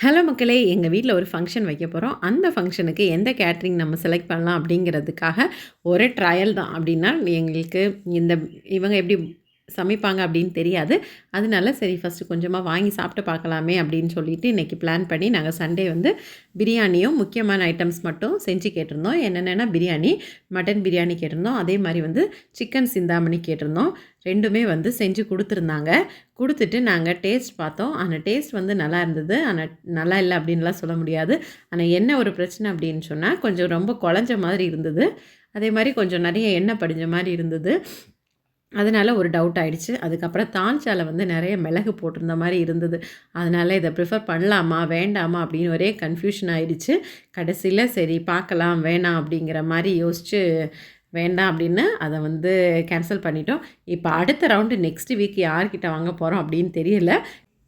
Hello மக்களே, எங்கள் வீட்டில் ஒரு ஃபங்க்ஷன் வைக்க போகிறோம். அந்த ஃபங்க்ஷனுக்கு எந்த கேட்ரிங் நம்ம செலக்ட் பண்ணலாம் அப்படிங்கிறதுக்காக ஒரு ட்ரையல் தான். அப்படின்னா எங்களுக்கு இந்த இவங்க எப்படி சமைப்பாங்க அப்படின்னு தெரியாது. அதனால சரி ஃபஸ்ட்டு கொஞ்சமாக வாங்கி சாப்பிட்டு பார்க்கலாமே அப்படின்னு சொல்லிட்டு இன்றைக்கி பிளான் பண்ணி நாங்கள் சண்டே வந்து பிரியாணியும் முக்கியமான ஐட்டம்ஸ் மட்டும் செஞ்சு கேட்டிருந்தோம். என்னென்னா பிரியாணி, மட்டன் பிரியாணி கேட்டிருந்தோம். அதே மாதிரி வந்து சிக்கன் சிந்தாமணி கேட்டிருந்தோம். ரெண்டுமே வந்து செஞ்சு கொடுத்துருந்தாங்க. கொடுத்துட்டு நாங்கள் டேஸ்ட் பார்த்தோம். அந்த டேஸ்ட் வந்து நல்லா இருந்தது. ஆனால் நல்லா இல்லை அப்படின்லாம் சொல்ல முடியாது. ஆனால் என்ன ஒரு பிரச்சனை அப்படின்னு சொன்னால், கொஞ்சம் ரொம்ப குழஞ்ச மாதிரி இருந்தது. அதே மாதிரி கொஞ்சம் நிறைய எண்ணெய் படிஞ்ச மாதிரி இருந்தது. அதனால் ஒரு டவுட் ஆகிடுச்சு. அதுக்கப்புறம் தால்ச்சாவில் வந்து நிறைய மிளகு போட்டிருந்த மாதிரி இருந்தது. அதனால் இதை ப்ரிஃபர் பண்ணலாமா வேண்டாமா அப்படின்னு ஒரே கன்ஃபியூஷன் ஆகிடுச்சு. கடைசியில் சரி பார்க்கலாம் வேணாம் அப்படிங்கிற மாதிரி யோசித்து வேண்டாம் அப்படின்னு அதை வந்து கேன்சல் பண்ணிட்டோம். இப்போ அடுத்த ரவுண்டு நெக்ஸ்ட் வீக் யார்கிட்ட வாங்க போகிறோம் அப்படின்னு தெரியல.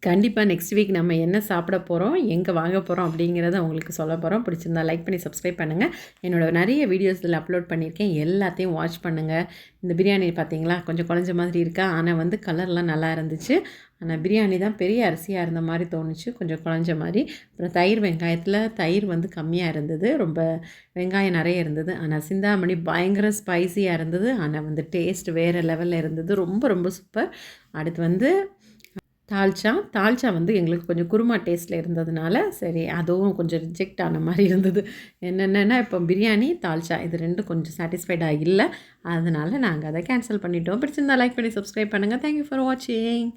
கண்டிப்பாக நெக்ஸ்ட் வீக் நம்ம என்ன சாப்பிட போகிறோம், எங்கே வாங்க போகிறோம் அப்படிங்கிறத உங்களுக்கு சொல்ல போகிறோம். பிடிச்சிருந்தா லைக் பண்ணி சப்ஸ்கிரைப் பண்ணுங்கள். என்னோட நிறைய வீடியோஸ் இதில் அப்லோட் பண்ணியிருக்கேன். எல்லாத்தையும் வாட்ச் பண்ணுங்கள். இந்த பிரியாணி பார்த்தீங்களா, கொஞ்சம் குழஞ்ச மாதிரி இருக்கா. ஆனால் வந்து கலர்லாம் நல்லா இருந்துச்சு. ஆனால் பிரியாணி தான் பெரிய அரிசியாக இருந்த மாதிரி தோணுச்சு, கொஞ்சம் குழஞ்ச மாதிரி. அப்புறம் தயிர் வெங்காயத்தில் தயிர் வந்து கம்மியாக இருந்தது, ரொம்ப வெங்காயம் நிறைய இருந்தது. ஆனால் சிந்தாமணி பயங்கர ஸ்பைஸியாக இருந்தது. ஆனால் வந்து டேஸ்ட் வேறு லெவலில் இருந்தது. ரொம்ப ரொம்ப சூப்பர். அடுத்து வந்து தால்ச்சா வந்து எங்களுக்கு கொஞ்சம் குருமா டேஸ்ட்டில் இருந்ததுனால சரி அதுவும் கொஞ்சம் ரிஜெக்ட் ஆன மாதிரி இருந்தது. என்னென்னா இப்போ பிரியாணி, தால்ச்சா இது ரெண்டும் கொஞ்சம் சாட்டிஸ்ஃபைடாக இல்லை. அதனால் நாங்கள் அதை கேன்சல் பண்ணிட்டோம். பிடிச்சிருந்தா லைக் பண்ணி சப்ஸ்கிரைப் பண்ணுங்கள். தேங்க்யூ ஃபார் வாட்சிங்.